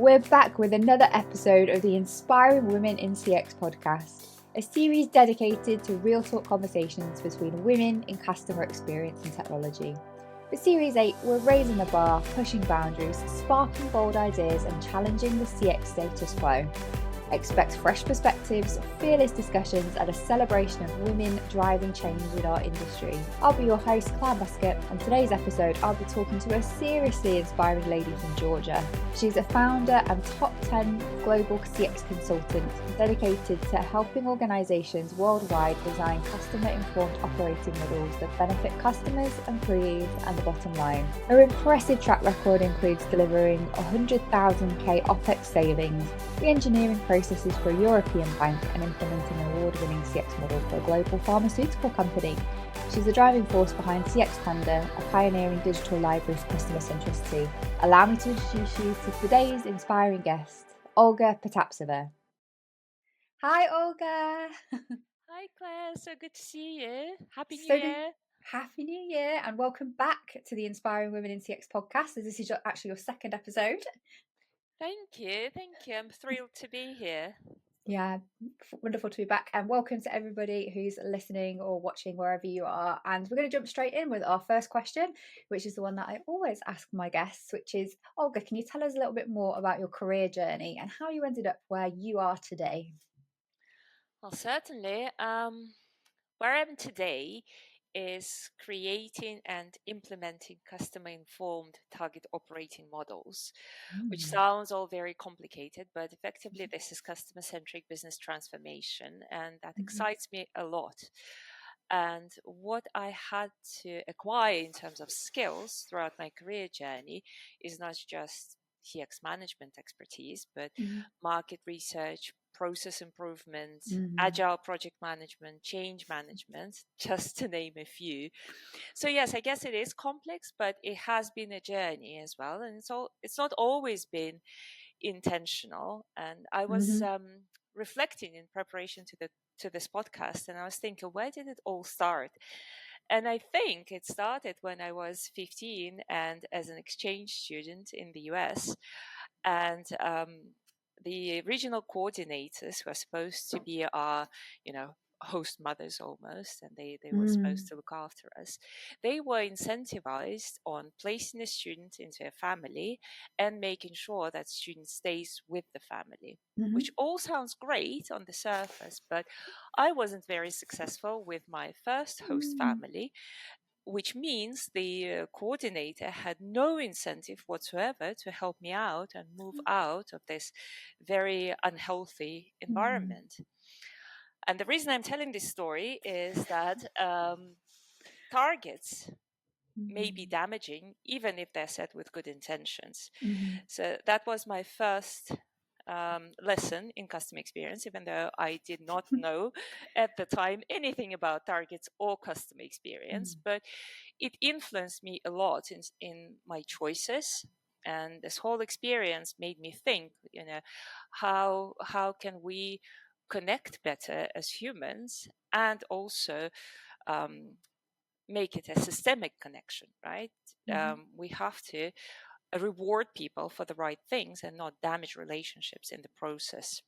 We're back with another episode of the Inspiring Women in CX podcast, a series dedicated to real talk conversations between women in customer experience and technology. For Series 8, we're raising the bar, pushing boundaries, sparking bold ideas and challenging the CX status quo. Expect fresh perspectives, fearless discussions and a celebration of women driving change in our industry. I'll be your host, Claire Buskett. On today's episode, I'll be talking to a seriously inspiring lady from Georgia. She's a founder and top 10 global CX consultant dedicated to helping organizations worldwide design customer-informed operating models that benefit customers, employees and the bottom line. Her impressive track record includes delivering 100,000k OPEX savings, re-engineering processes for a European bank and implementing an award-winning CX model for a global pharmaceutical company. She's the driving force behind CX Panda, a pioneering digital library for customer centricity. Allow me to introduce you to today's inspiring guest, Olga Potapseva. Hi, Olga. Hi, Claire. So good to see you. Happy New Year. Happy New Year and welcome back to the Inspiring Women in CX podcast, as this is actually your second episode. Thank you. I'm thrilled to be here. Yeah, wonderful to be back, and welcome to everybody who's listening or watching wherever you are. And we're going to jump straight in with our first question, which is the one that I always ask my guests, which is, Olga, can you tell us a little bit more about your career journey and how you ended up where you are today? Well, certainly. Where I am today is creating and implementing customer-informed target operating models, which sounds all very complicated, but effectively this is customer-centric business transformation, and that excites me a lot. And what I had to acquire in terms of skills throughout my career journey is not just CX management expertise, but market research, process improvement, agile project management, change management, just to name a few. So yes, I guess it is complex, but it has been a journey as well. And it's not always been intentional. And I was reflecting in preparation to this podcast, and I was thinking, where did it all start? And I think it started when I was 15 and as an exchange student in the US. And the regional coordinators who are supposed to be our, host mothers almost, and they were supposed to look after us. They were incentivized on placing a student into a family and making sure that student stays with the family, which all sounds great on the surface, but I wasn't very successful with my first host family, which means the coordinator had no incentive whatsoever to help me out and move out of this very unhealthy environment. And the reason I'm telling this story is that targets may be damaging, even if they're set with good intentions. So that was my first lesson in customer experience, even though I did not know at the time anything about targets or customer experience, but it influenced me a lot in my choices. And this whole experience made me think, how can we connect better as humans and also make it a systemic connection, right? We have to reward people for the right things and not damage relationships in the process.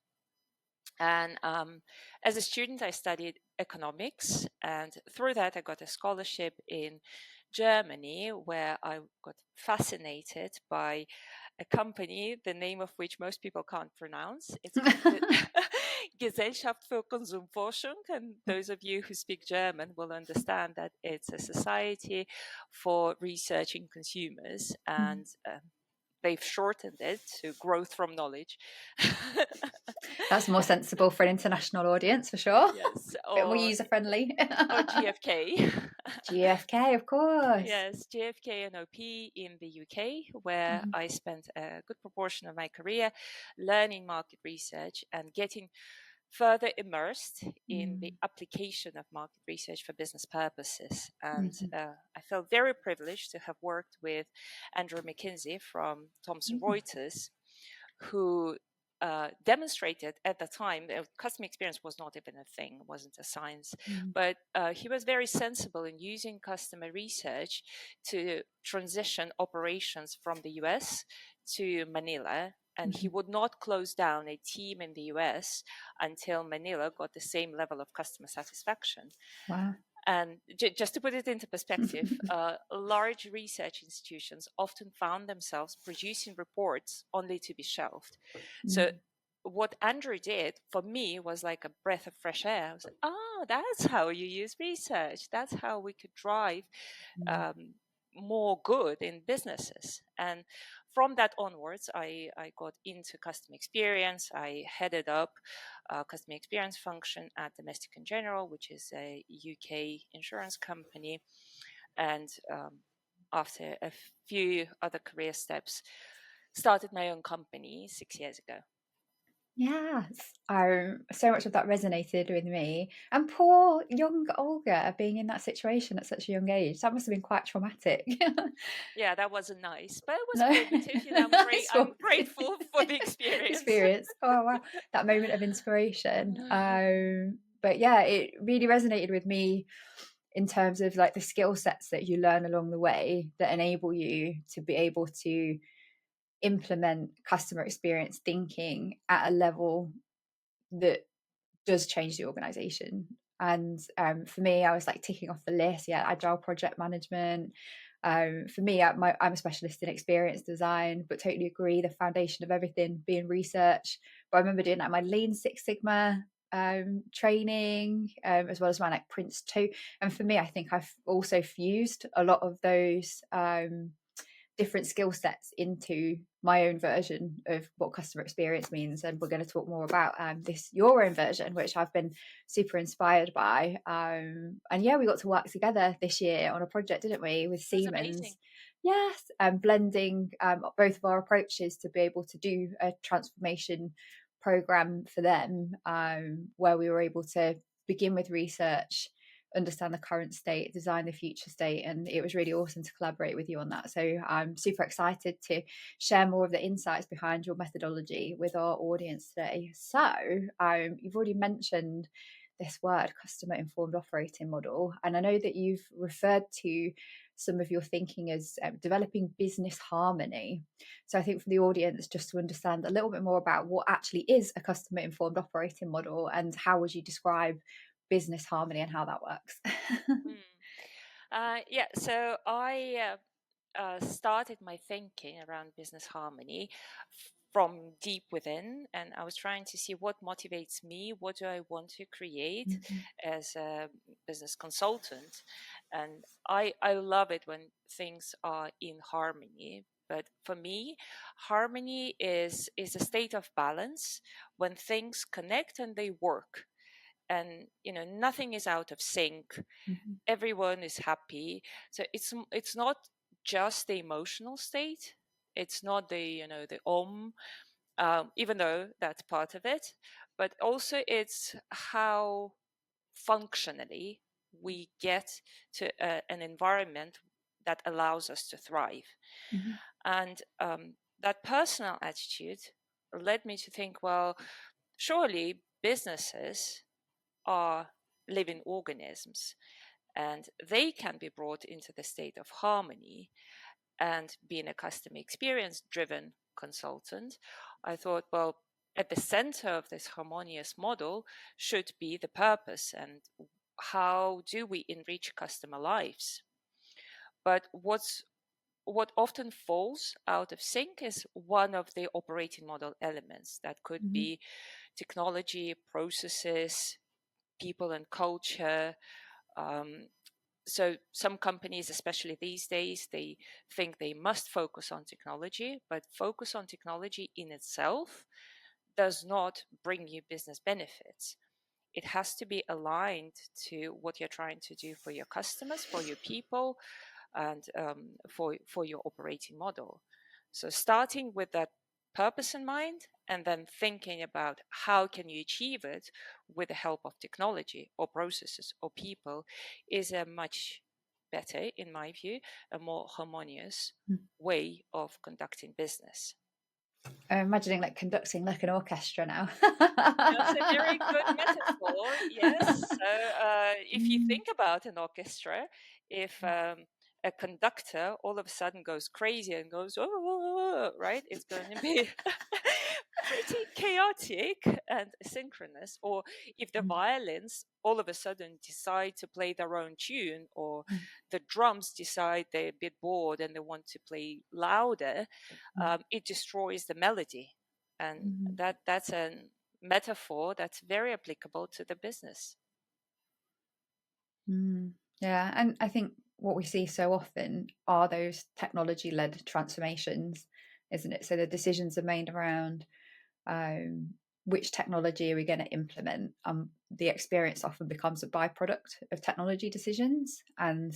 And as a student, I studied economics, and through that, I got a scholarship in Germany, where I got fascinated by a company, the name of which most people can't pronounce. It's called Gesellschaft für Konsumforschung, and those of you who speak German will understand that it's a society for researching consumers, and they've shortened it to growth from knowledge. That's more sensible for an international audience, for sure. Yes, a bit more user-friendly. Or GFK. GFK, of course. Yes, GFK and OP in the UK, where I spent a good proportion of my career learning market research and getting further immersed in the application of market research for business purposes. And I felt very privileged to have worked with Andrew McKinsey from Thomson Reuters, who demonstrated at the time, customer experience was not even a thing, wasn't a science, but he was very sensible in using customer research to transition operations from the US to Manila And he would not close down a team in the US until Manila got the same level of customer satisfaction. Wow. And just to put it into perspective, large research institutions often found themselves producing reports only to be shelved. So what Andrew did for me was like a breath of fresh air. I was like, oh, that's how you use research. That's how we could drive more good in businesses. And from that onwards, I got into customer experience. I headed up customer experience function at Domestic and General, which is a UK insurance company. And after a few other career steps, started my own company 6 years ago. Yes, so much of that resonated with me. And poor young Olga being in that situation at such a young age, that must have been quite traumatic. Yeah, that wasn't nice, but it was No. formative. I'm grateful for the experience. Oh wow, that moment of inspiration. But yeah, it really resonated with me in terms of like the skill sets that you learn along the way that enable you to be able to implement customer experience thinking at a level that does change the organization. And for me, I was like ticking off the list. Yeah, agile project management. For me, I'm a specialist in experience design, but totally agree the foundation of everything being research. But I remember doing like my Lean Six Sigma training, as well as my like Prince 2. And for me, I think I've also fused a lot of those different skill sets into my own version of what customer experience means. And we're going to talk more about your own version, which I've been super inspired by. And yeah, we got to work together this year on a project, didn't we, with Siemens? Yes, and blending both of our approaches to be able to do a transformation program for them, where we were able to begin with research, understand the current state, design the future state, and it was really awesome to collaborate with you on that. So I'm super excited to share more of the insights behind your methodology with our audience today. So you've already mentioned this word, customer informed operating model, and I know that you've referred to some of your thinking as developing business harmony. So I think for the audience, just to understand a little bit more about what actually is a customer informed operating model, and how would you describe business harmony and how that works? Yeah, so I started my thinking around business harmony from deep within, and I was trying to see what motivates me, what do I want to create as a business consultant. And I love it when things are in harmony. But for me, harmony is a state of balance when things connect and they work. And nothing is out of sync. Everyone is happy. So it's not just the emotional state. It's not the even though that's part of it, but also it's how functionally we get to an environment that allows us to thrive. And that personal attitude led me to think, well, surely businesses are living organisms, and they can be brought into the state of harmony. And being a customer experience driven consultant, I thought, well, at the center of this harmonious model should be the purpose and how do we enrich customer lives. But what often falls out of sync is one of the operating model elements. That could be technology, processes, people and culture. So some companies, especially these days, they think they must focus on technology, but focus on technology in itself does not bring you business benefits. It has to be aligned to what you're trying to do for your customers, for your people, and for your operating model. So starting with that purpose in mind, and then thinking about how can you achieve it with the help of technology or processes or people is a much better, in my view, a more harmonious way of conducting business. I'm imagining like conducting like an orchestra now. That's a very good metaphor, yes. So if you think about an orchestra, if a conductor all of a sudden goes crazy and goes, oh, right, it's going to be pretty chaotic and asynchronous. Or if the violins all of a sudden decide to play their own tune, or the drums decide they're a bit bored and they want to play louder, it destroys the melody. And that's a metaphor that's very applicable to the business. Yeah, and I think what we see so often are those technology-led transformations, isn't it? So the decisions are made around which technology are we going to implement. The experience often becomes a byproduct of technology decisions, and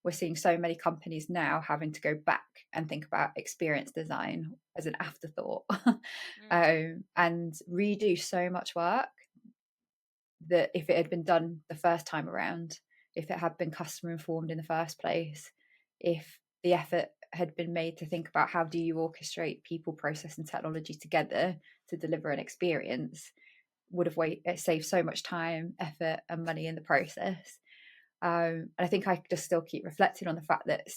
we're seeing so many companies now having to go back and think about experience design as an afterthought and redo so much work that if it had been done the first time around, if it had been customer informed in the first place, if the effort had been made to think about how do you orchestrate people, process, and technology together to deliver an experience, would have saved so much time, effort, and money in the process. And I think I just still keep reflecting on the fact that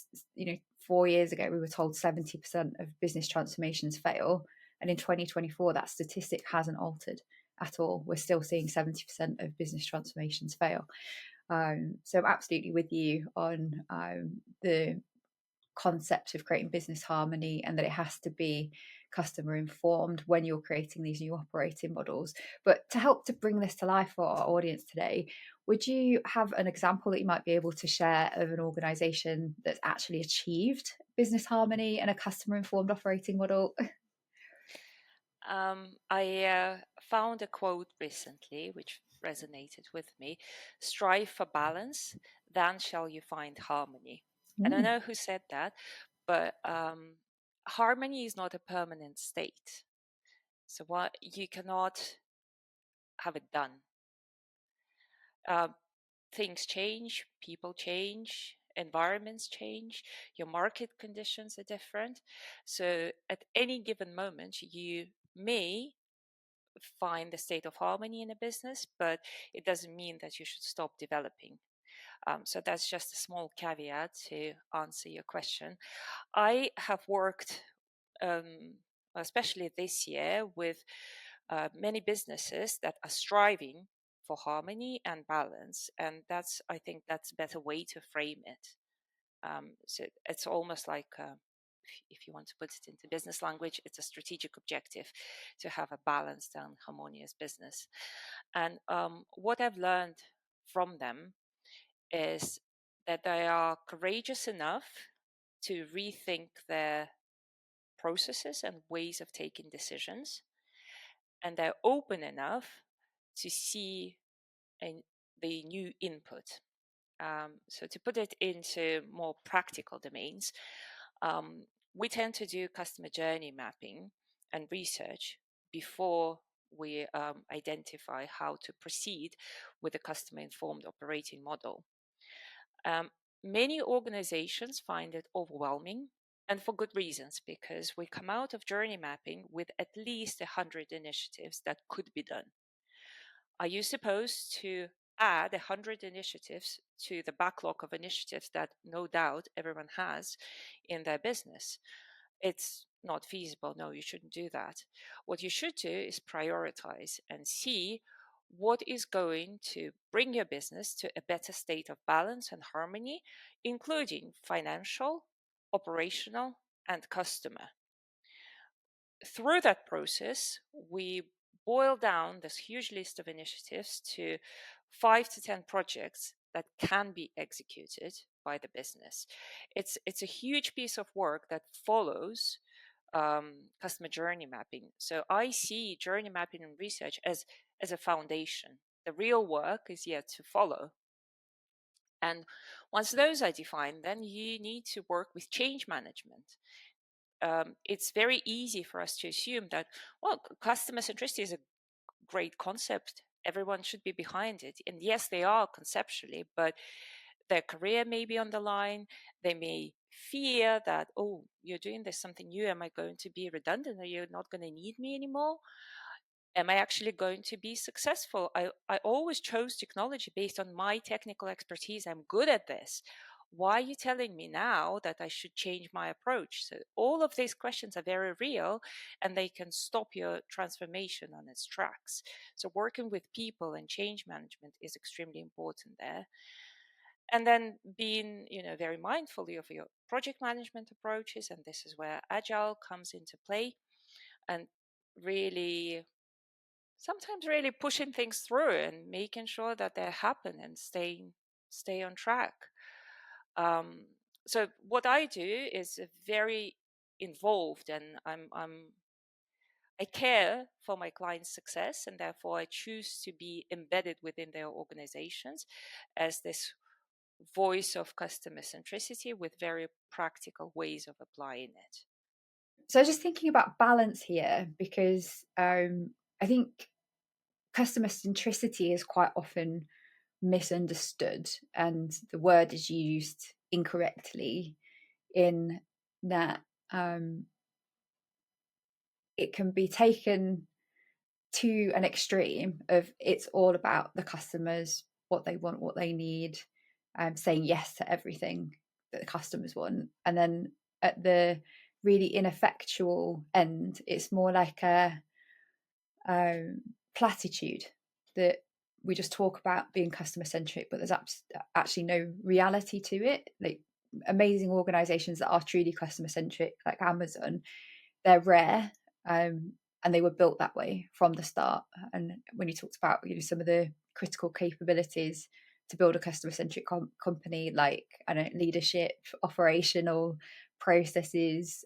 4 years ago we were told 70% of business transformations fail, and in 2024 that statistic hasn't altered at all. We're still seeing 70% of business transformations fail. So I'm absolutely with you on the concept of creating business harmony, and that it has to be customer informed when you're creating these new operating models. But to help to bring this to life for our audience today, would you have an example that you might be able to share of an organization that's actually achieved business harmony and a customer informed operating model? I found a quote recently which resonated with me: strive for balance, then shall you find harmony. I don't know who said that, but harmony is not a permanent state. So what you cannot have it done. Things change, people change, environments change, your market conditions are different. So at any given moment, you may find the state of harmony in a business, but it doesn't mean that you should stop developing. So that's just a small caveat to answer your question. I have worked, especially this year, with many businesses that are striving for harmony and balance, and I think that's a better way to frame it. So it's almost like, if you want to put it into business language, it's a strategic objective to have a balanced and harmonious business. And what I've learned from them is that they are courageous enough to rethink their processes and ways of taking decisions, and they're open enough to see the new input. So to put it into more practical domains, we tend to do customer journey mapping and research before we identify how to proceed with a customer-informed operating model. Many organizations find it overwhelming, and for good reasons, because we come out of journey mapping with at least 100 initiatives that could be done. Are you supposed to add 100 initiatives to the backlog of initiatives that no doubt everyone has in their business? It's not feasible. No, you shouldn't do that. What you should do is prioritize and see what is going to bring your business to a better state of balance and harmony, including financial, operational, and customer. Through that process, we boil down this huge list of initiatives to 5 to 10 projects that can be executed by the business. It's a huge piece of work that follows customer journey mapping. So I see journey mapping and research as a foundation. The real work is yet to follow. And once those are defined, then you need to work with change management. It's very easy for us to assume that, well, customer centricity is a great concept. Everyone should be behind it. And yes, they are conceptually, but their career may be on the line. They may fear that, oh, you're doing this something new. Am I going to be redundant? Are you not going to need me anymore? Am I actually going to be successful? I always chose technology based on my technical expertise. I'm good at this. Why are you telling me now that I should change my approach? So all of these questions are very real, and they can stop your transformation on its tracks. So working with people and change management is extremely important there. And then being, very mindful of your project management approaches, and this is where Agile comes into play, and really sometimes really pushing things through and making sure that they happen and stay on track. So what I do is very involved, and I care for my clients' success, and therefore I choose to be embedded within their organizations as this voice of customer centricity with very practical ways of applying it. So just thinking about balance here, because I think customer centricity is quite often misunderstood, and the word is used incorrectly in that it can be taken to an extreme of it's all about the customers, what they want, what they need, saying yes to everything that the customers want. And then at the really ineffectual end, it's more like a platitude that we just talk about being customer centric, but there's actually no reality to it. Like amazing organizations that are truly customer centric, like Amazon, they're rare, and they were built that way from the start. And when you talked about some of the critical capabilities to build a customer centric company, like leadership, operational processes,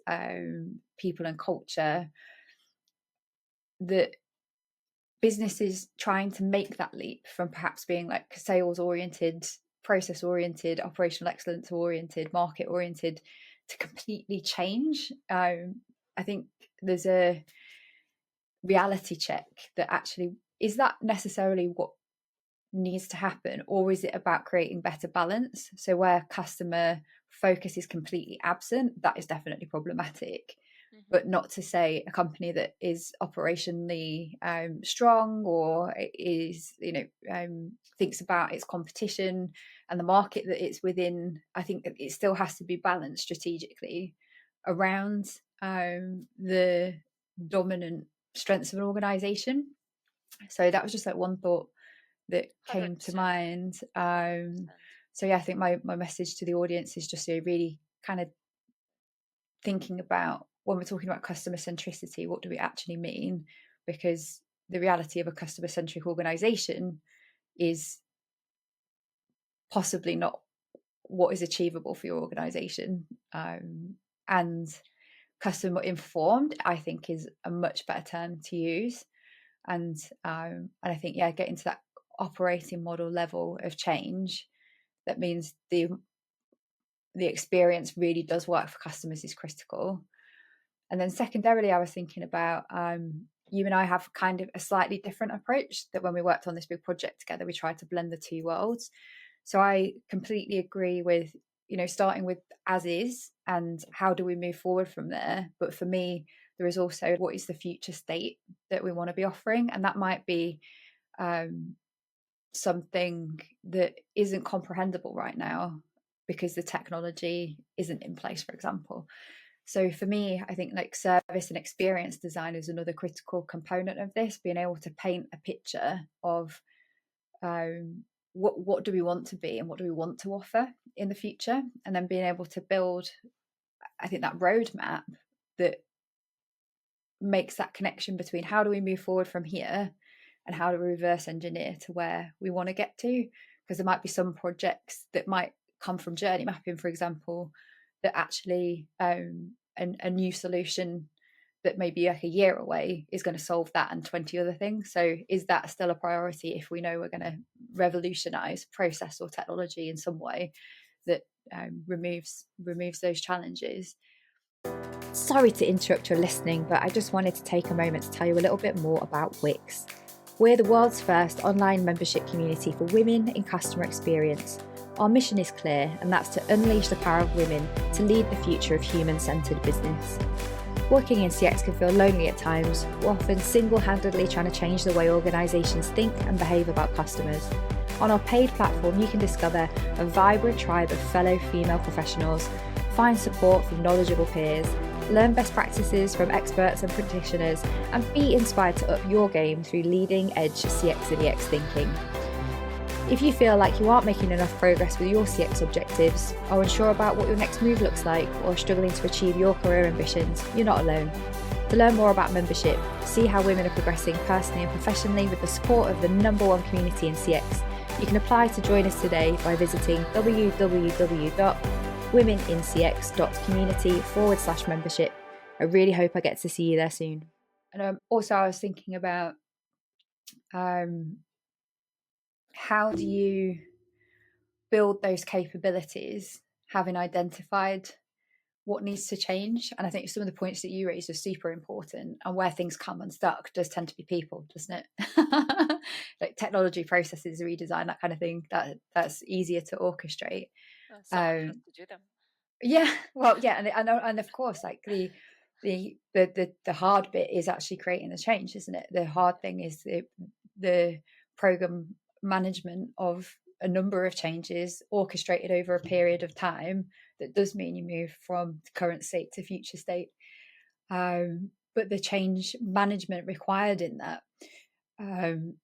people and culture, that businesses trying to make that leap from perhaps being like sales oriented, process oriented, operational excellence oriented, market oriented, to completely change. I think there's a reality check that actually, is that necessarily what needs to happen, or is it about creating better balance? So where customer focus is completely absent, that is definitely problematic. But not to say a company that is operationally strong, or is thinks about its competition and the market that it's within, I think it still has to be balanced strategically around the dominant strengths of an organization. So that was just like one thought that came 100%. To mind. So yeah, I think my message to the audience is just really kind of thinking about, when we're talking about customer centricity, what do we actually mean? Because the reality of a customer centric organization is possibly not what is achievable for your organization. And customer informed, I think, is a much better term to use. And I think, getting to that operating model level of change, that means the experience really does work for customers is critical. And then secondarily, I was thinking about, you and I have kind of a slightly different approach, that when we worked on this big project together, we tried to blend the two worlds. So I completely agree with, starting with as is and how do we move forward from there. But for me, there is also what is the future state that we want to be offering. And that might be something that isn't comprehensible right now because the technology isn't in place, for example. So for me, I think like service and experience design is another critical component of this, being able to paint a picture of what do we want to be and what do we want to offer in the future, and then being able to build, I think, that roadmap that makes that connection between how do we move forward from here and how do we reverse engineer to where we want to get to. Because there might be some projects that might come from journey mapping, for example, that actually a new solution that may be like a year away is going to solve that and 20 other things. So is that still a priority if we know we're going to revolutionize process or technology in some way that removes those challenges? Sorry to interrupt your listening, but I just wanted to take a moment to tell you a little bit more about Wix. We're the world's first online membership community for women in customer experience. Our mission is clear, and that's to unleash the power of women to lead the future of human-centered business. Working in CX can feel lonely at times. We're often single-handedly trying to change the way organizations think and behave about customers. On our paid platform, you can discover a vibrant tribe of fellow female professionals, find support from knowledgeable peers, learn best practices from experts and practitioners, and be inspired to up your game through leading-edge CX and EX thinking. If you feel like you aren't making enough progress with your CX objectives, are unsure about what your next move looks like, or struggling to achieve your career ambitions, you're not alone. To learn more about membership, see how women are progressing personally and professionally with the support of the #1 community in CX, you can apply to join us today by visiting www.womenincx.community/membership. I really hope I get to see you there soon. And also I was thinking about how do you build those capabilities, having identified what needs to change? And I think some of the points that you raised are super important, and where things come unstuck does tend to be people, doesn't it? Like technology, processes, redesign, that kind of thing, that's easier to orchestrate. Someone has to do them. Yeah, well, yeah, and of course, like the hard bit is actually creating the change, isn't it? The hard thing is the program management of a number of changes orchestrated over a period of time that does mean you move from current state to future state, but the change management required in that, and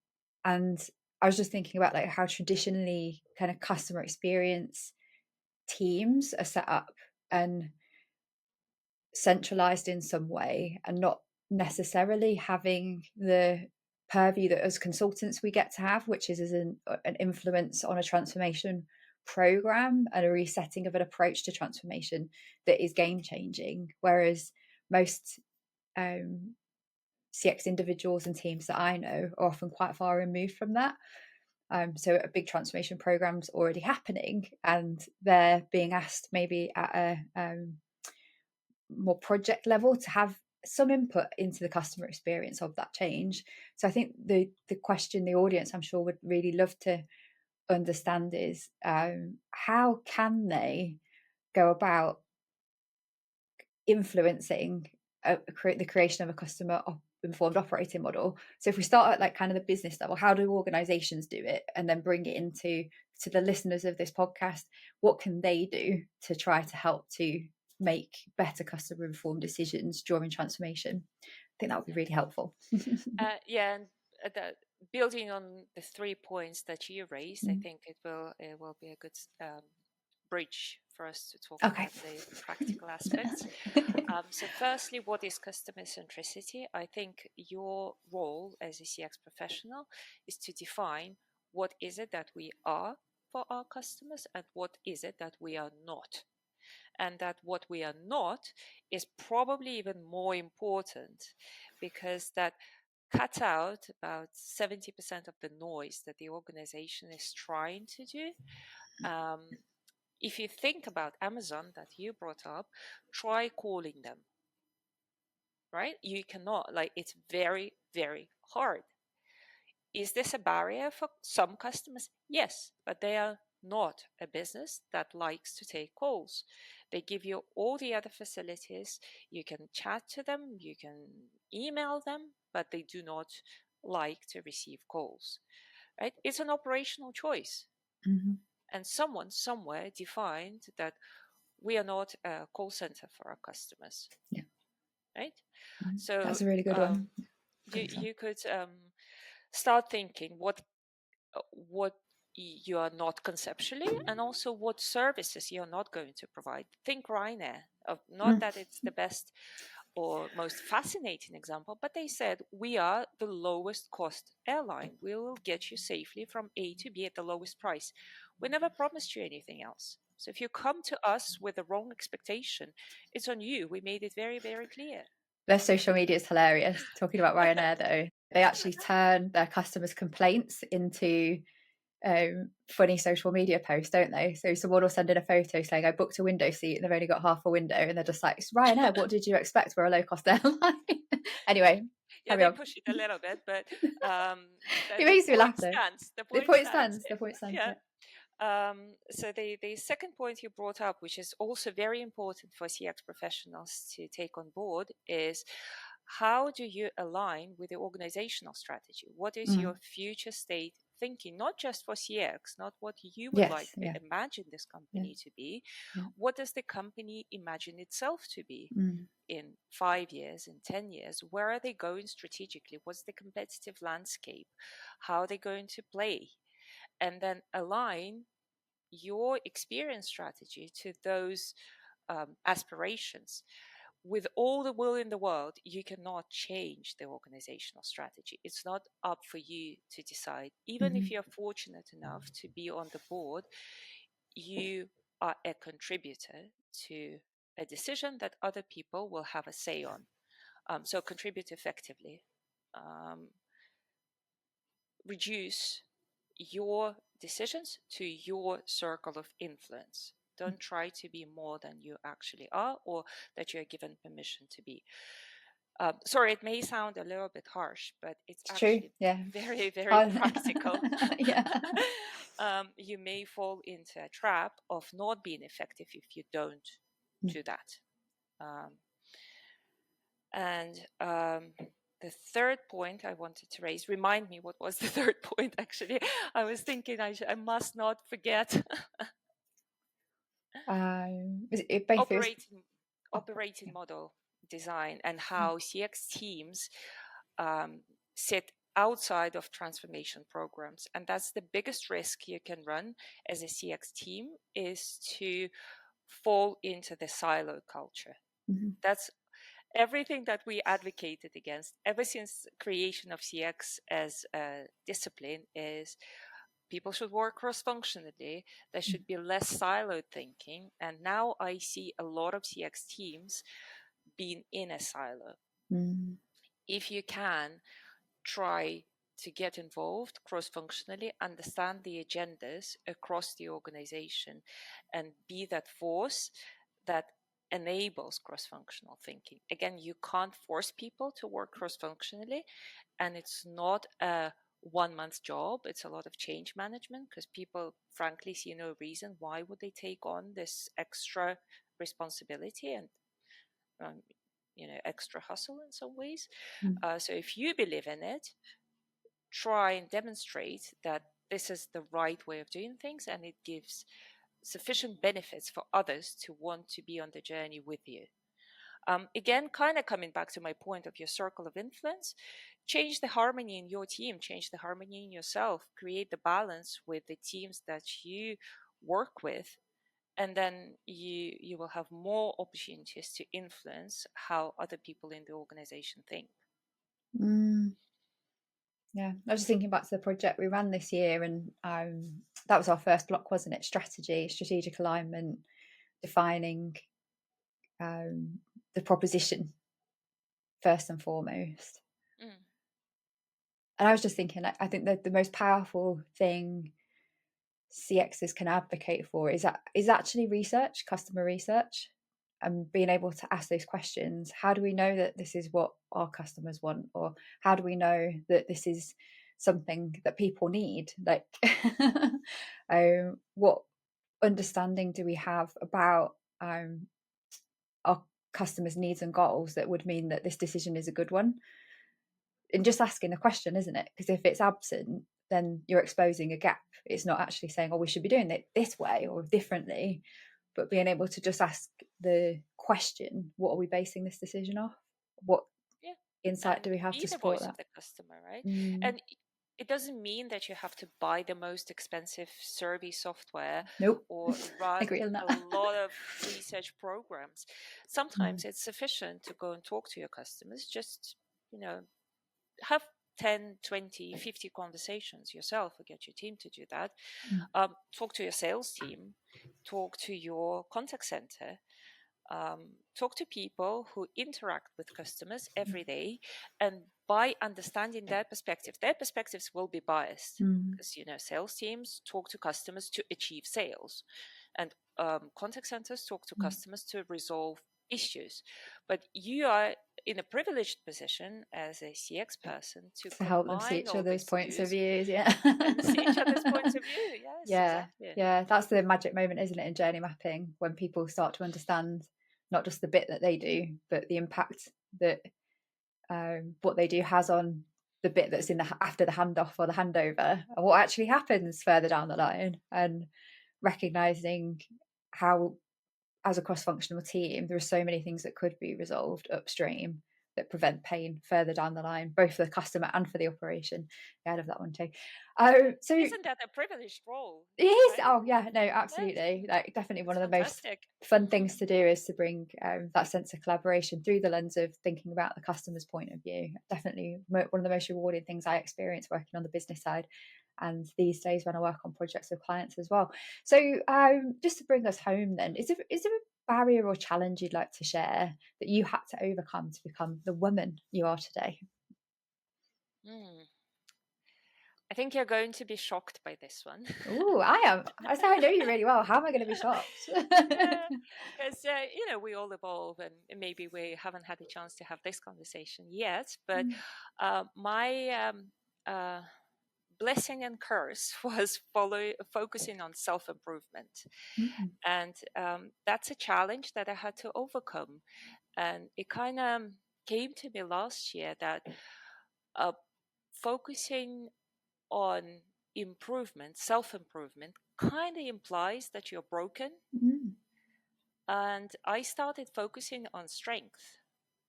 I was just thinking about like how traditionally kind of customer experience teams are set up and centralized in some way, and not necessarily having the purview that as consultants we get to have, which is as an influence on a transformation program and a resetting of an approach to transformation that is game changing. Whereas most CX individuals and teams that I know are often quite far removed from that. So a big transformation program's already happening, and they're being asked maybe at a more project level to have some input into the customer experience of that change. So I think the question the audience, I'm sure, would really love to understand is how can they go about influencing the creation of a customer informed operating model. So if we start at like kind of the business level, how do organizations do it, and then bring it into the listeners of this podcast, what can they do to try to help to make better customer informed decisions during transformation? I think that would be really helpful. Yeah, and building on the 3 points that you raised, I think it will be a good bridge for us to talk about the practical aspects. So firstly, what is customer centricity? I think your role as a CX professional is to define what is it that we are for our customers and what is it that we are not. And that what we are not is probably even more important, because that cuts out about 70% of the noise that the organization is trying to do. If you think about Amazon that you brought up, try calling them, right? You cannot, like, it's very, very hard. Is this a barrier for some customers? Yes, but they are not a business that likes to take calls. They give you all the other facilities. You can chat to them, you can email them, but they do not like to receive calls, right? It's an operational choice. Mm-hmm. And someone somewhere defined that we are not a call center for our customers. Yeah. Right? Mm-hmm. So that's a really good one. You could start thinking what you are not conceptually, and also what services you're not going to provide. Think Ryanair. Not that it's the best or most fascinating example, but they said, we are the lowest cost airline. We will get you safely from A to B at the lowest price. We never promised you anything else. So if you come to us with the wrong expectation, it's on you. We made it very, very clear. Their social media is hilarious. Talking about Ryanair, though, they actually turn their customers' complaints into funny social media posts, don't they? So someone will send in a photo saying, I booked a window seat and they've only got half a window, and they're just like, it's Ryanair, what did you expect? We're a low-cost airline. Anyway, yeah, they push it a little bit, but it makes me laugh. The point stands. Yeah. So the second point you brought up, which is also very important for CX professionals to take on board, is how do you align with the organizational strategy? What is your future state thinking, not just for CX, not what you would Yes, like to yeah, imagine this company to be. yeah. What does the company imagine itself to be Mm. in 5 years, in 10 years? Where are they going strategically? What's the competitive landscape? How are they going to play? And then align your experience strategy to those aspirations. With all the will in the world, you cannot change the organizational strategy. It's not up for you to decide. Even if you're fortunate enough to be on the board, you are a contributor to a decision that other people will have a say on. So contribute effectively. Reduce your decisions to your circle of influence. Don't try to be more than you actually are or that you're given permission to be. Sorry, it may sound a little bit harsh, but it's True. actually Yeah. very, very practical. Yeah. You may fall into a trap of not being effective if you don't do that. The third point I wanted to raise, remind me what was the third point actually. I was thinking I must not forget. Operating model design and how CX teams sit outside of transformation programs. And that's the biggest risk you can run as a CX team, is to fall into the silo culture. That's everything that we advocated against ever since creation of CX as a discipline. Is people should work cross-functionally. There should be less siloed thinking. And now I see a lot of CX teams being in a silo. If you can, try to get involved cross-functionally, understand the agendas across the organization, and be that force that enables cross-functional thinking. Again, you can't force people to work cross-functionally, and it's not a 1 month job. It's a lot of change management, because people frankly see no reason why would they take on this extra responsibility and extra hustle in some ways. So if you believe in it, try and demonstrate that this is the right way of doing things, and it gives sufficient benefits for others to want to be on the journey with you. Again, kind of coming back to my point of your circle of influence, change the harmony in your team, change the harmony in yourself, create the balance with the teams that you work with, and then you will have more opportunities to influence how other people in the organization think. Yeah, I was just thinking back to the project we ran this year, and that was our first block, wasn't it? Strategy, strategic alignment, defining the proposition first and foremost. And I was just thinking, I think that the most powerful thing CXs can advocate for is actually research, customer research, and being able to ask those questions. How do we know that this is what our customers want, or how do we know that this is something that people need? Like, what understanding do we have about our customers' needs and goals that would mean that this decision is a good one? And just asking a question, isn't it? Because if it's absent, then you're exposing a gap. It's not actually saying, oh, we should be doing it this way or differently, but being able to just ask the question, what are we basing this decision off? What insight do we have to support that? Be the voice of the customer, right? And it doesn't mean that you have to buy the most expensive survey software or run a lot of research programs. Sometimes it's sufficient to go and talk to your customers, just, have 10, 20, 50 conversations yourself, or get your team to do that. Talk to your sales team, talk to your contact center, talk to people who interact with customers every day, and by understanding their perspectives will be biased, because sales teams talk to customers to achieve sales, and contact centers talk to customers to resolve issues. But you are in a privileged position as a CX person to help them see each other's points of views, and see each other's points of view. Yes, exactly. That's the magic moment, isn't it, in journey mapping, when people start to understand not just the bit that they do, but the impact that what they do has on the bit that's in the after the handoff or the handover, and what actually happens further down the line, and recognizing how, as a cross-functional team, there are so many things that could be resolved upstream that prevent pain further down the line, both for the customer and for the operation. Yeah, I love that one too. So Isn't that a privileged role? it is. Right? Oh yeah, no, Yes, absolutely. Like definitely one it's of the most fantastic. fun things to do is to bring that sense of collaboration through the lens of thinking about the customer's point of view. Definitely one of the most rewarding things I experience working on the business side, and these days when I work on projects with clients as well. So just to bring us home then, is there a barrier or challenge you'd like to share that you had to overcome to become the woman you are today? Mm. I think you're going to be shocked by this one. Oh, I am. I say I know you really well. How am I going to be shocked? Yeah, because we all evolve, and maybe we haven't had the chance to have this conversation yet. But my blessing and curse was focusing on self-improvement, Mm. and that's a challenge that I had to overcome. And it kind of came to me last year that focusing on improvement, self-improvement, kind of implies that you're broken. Mm. And I started focusing on strength,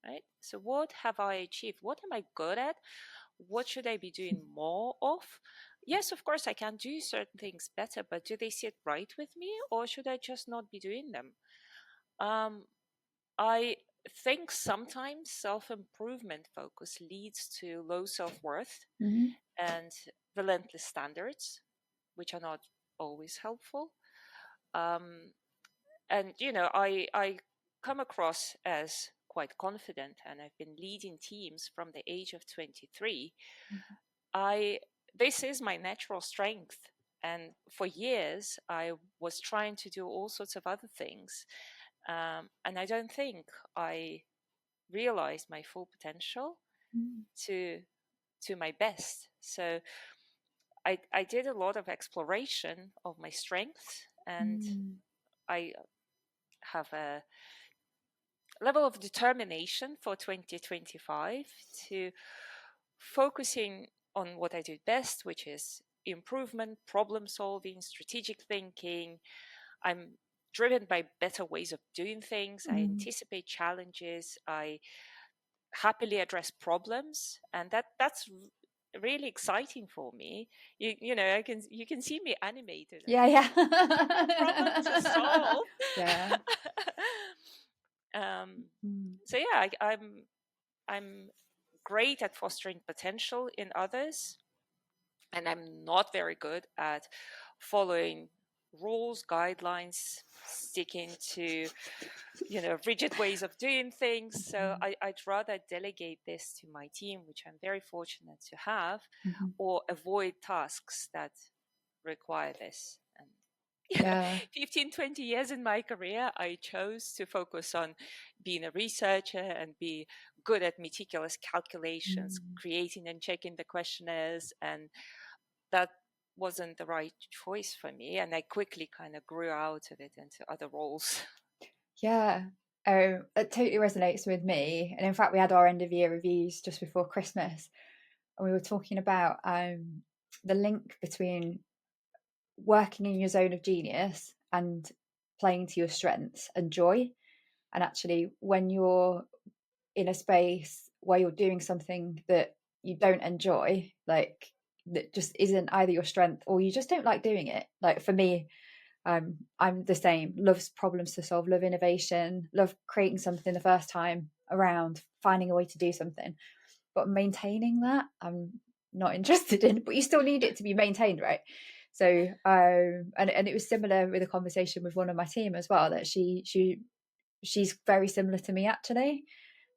right? So what have I achieved? What am I good at? What should I be doing more of? Yes, of course, I can do certain things better, but do they sit right with me, or should I just not be doing them? I think sometimes self-improvement focus leads to low self-worth Mm. and relentless standards, which are not always helpful. Um, and I come across as quite confident, and I've been leading teams from the age of 23. I This is my natural strength, and for years I was trying to do all sorts of other things, and I don't think I realized my full potential Mm. to my best. So I did a lot of exploration of my strengths, and Mm. I have a level of determination for 2025 to focusing on what I do best, which is improvement, problem solving, strategic thinking. I'm driven by better ways of doing things. I Mm. anticipate challenges. I happily address problems, and that's really exciting for me. You can see me animated. Like, Yeah, yeah. problem to solve. Yeah. um, Mm. so yeah, I'm great at fostering potential in others, and I'm not very good at following rules, guidelines, sticking to rigid ways of doing things. So I'd rather delegate this to my team, which I'm very fortunate to have, Mhm. or avoid tasks that require this. And Yeah. 15, 20 years in my career, I chose to focus on being a researcher and be good at meticulous calculations, Mm. creating and checking the questionnaires. And that wasn't the right choice for me. And I quickly kind of grew out of it into other roles. Yeah. It totally resonates with me. And in fact, we had our end of year reviews just before Christmas, and we were talking about the link between working in your zone of genius and playing to your strengths and joy. And actually, when you're in a space where you're doing something that you don't enjoy, like that just isn't either your strength or you just don't like doing it. Like for me, I'm the same. Loves problems to solve, love innovation, love creating something the first time around, finding a way to do something. But maintaining that, I'm not interested in. But you still need it to be maintained, right? So, and it was similar with a conversation with one of my team as well. That she's very similar to me actually.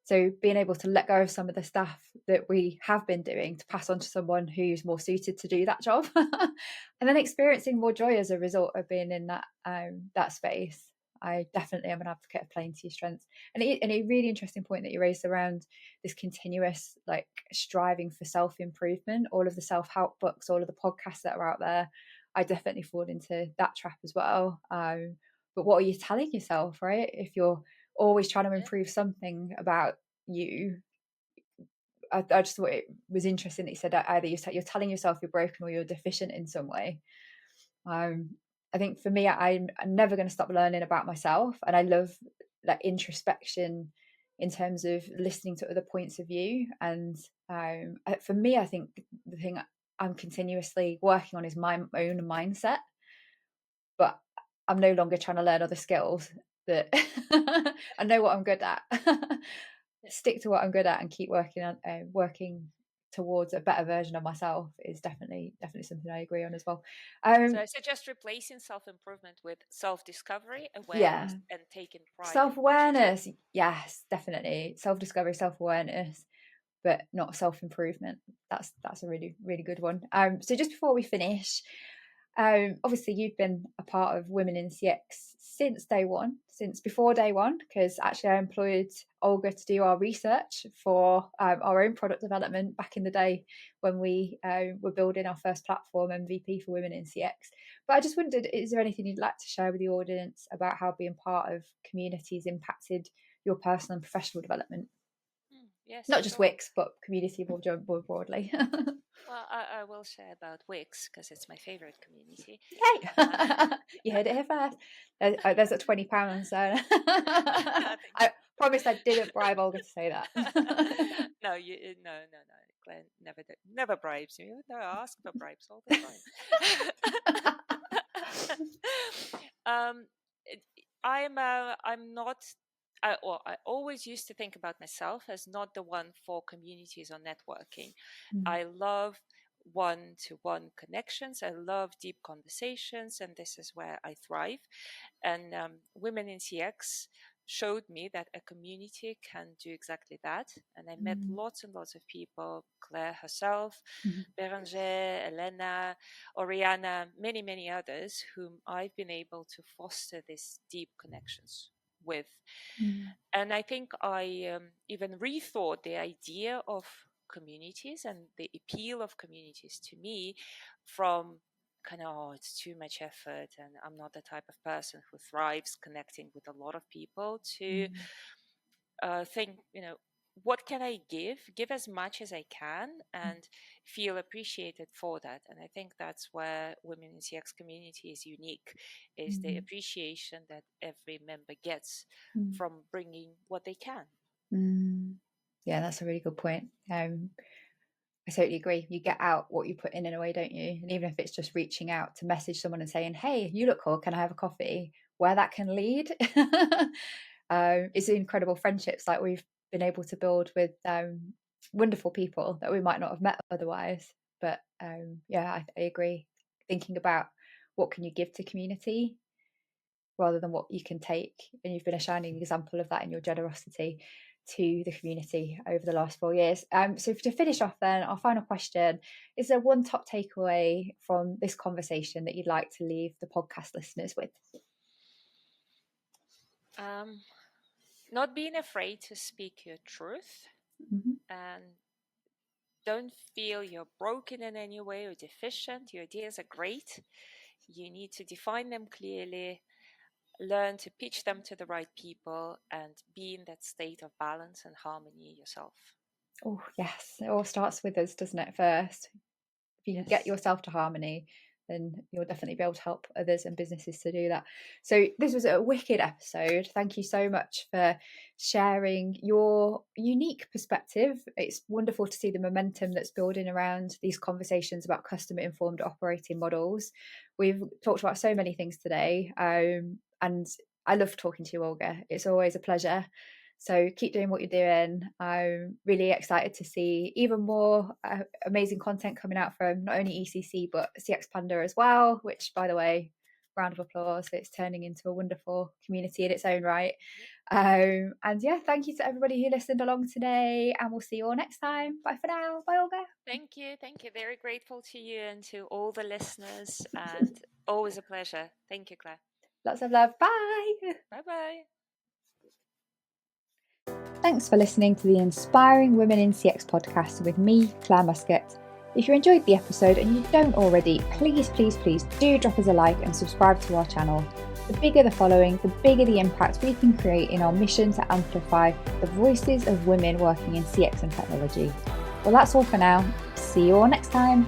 So being able to let go of some of the stuff that we have been doing to pass on to someone who's more suited to do that job, and then experiencing more joy as a result of being in that space. I definitely am an advocate of playing to your strengths. And a really interesting point that you raised around this continuous like striving for self-improvement, all of the self-help books, all of the podcasts that are out there. I definitely fall into that trap as well. But what are you telling yourself, right? If you're always trying to Yeah. improve something about you, I just thought it was interesting that you said that either you're telling yourself you're broken or you're deficient in some way. I think for me, I'm never going to stop learning about myself, and I love that introspection in terms of listening to other points of view. And for me, I think the thing I'm continuously working on is my own mindset, but I'm no longer trying to learn other skills that I know what I'm good at. Stick to what I'm good at and keep working towards a better version of myself is definitely something I agree on as well. So I suggest replacing self-improvement with self-discovery, awareness, and taking pride. Self-awareness, yes, definitely. Self-discovery, self-awareness, but not self-improvement. That's a really, really good one. So just before we finish, obviously you've been a part of Women in CX since before day one, because actually I employed Olga to do our research for our own product development back in the day when we were building our first platform MVP for Women in CX. But I just wondered, is there anything you'd like to share with the audience about how being part of communities impacted your personal and professional development? Yes, not just Wix, but community more broadly. Well, I will share about Wix because it's my favorite community. Hey, you heard it here first. There's a £20. So I promise I didn't bribe Olga to say that. No, Glenn never bribes you. No, I ask for bribes all the time. I'm not. I always used to think about myself as not the one for communities or networking. I love one-to-one connections. I love deep conversations, and this is where I thrive. And Women in CX showed me that a community can do exactly that. And I met lots and lots of people, Claire herself, Beranger, Elena, Oriana, many, many others whom I've been able to foster these deep connections with. And I think I even rethought the idea of communities and the appeal of communities to me from kind of, it's too much effort and I'm not the type of person who thrives connecting with a lot of people, to think, what can I give as much as I can and feel appreciated for that. And I think that's where Women in CX community is unique, is the appreciation that every member gets from bringing what they can. Yeah, that's a really good point. I totally agree. You get out what you put in a way, don't you? And even if it's just reaching out to message someone and saying, hey, you look cool, can I have a coffee? Where that can lead is incredible friendships like we've been able to build with wonderful people that we might not have met otherwise. But I agree. Thinking about what can you give to community rather than what you can take. And you've been a shining example of that in your generosity to the community over the last 4 years. So to finish off then, our final question, is there one top takeaway from this conversation that you'd like to leave the podcast listeners with? Not being afraid to speak your truth, and don't feel you're broken in any way or deficient. Your ideas are great. You need to define them clearly, learn to pitch them to the right people, and be in that state of balance and harmony yourself. Oh, yes. It all starts with us, doesn't it, first? If you can get yourself to harmony, then you'll definitely be able to help others and businesses to do that. So this was a wicked episode. Thank you so much for sharing your unique perspective. It's wonderful to see the momentum that's building around these conversations about customer-informed operating models. We've talked about so many things today, and I love talking to you, Olga. It's always a pleasure. So keep doing what you're doing. I'm really excited to see even more amazing content coming out from not only ECC, but CX Panda as well, which, by the way, round of applause. It's turning into a wonderful community in its own right. And yeah, thank you to everybody who listened along today, and we'll see you all next time. Bye for now. Bye, Olga. Thank you. Very grateful to you and to all the listeners, and always a pleasure. Thank you, Claire. Lots of love. Bye. Bye-bye. Thanks for listening to the Inspiring Women in CX podcast with me, Claire Muscat. If you enjoyed the episode and you don't already, please do drop us a like and subscribe to our channel. The bigger the following, the bigger the impact we can create in our mission to amplify the voices of women working in CX and technology. Well, that's all for now. See you all next time.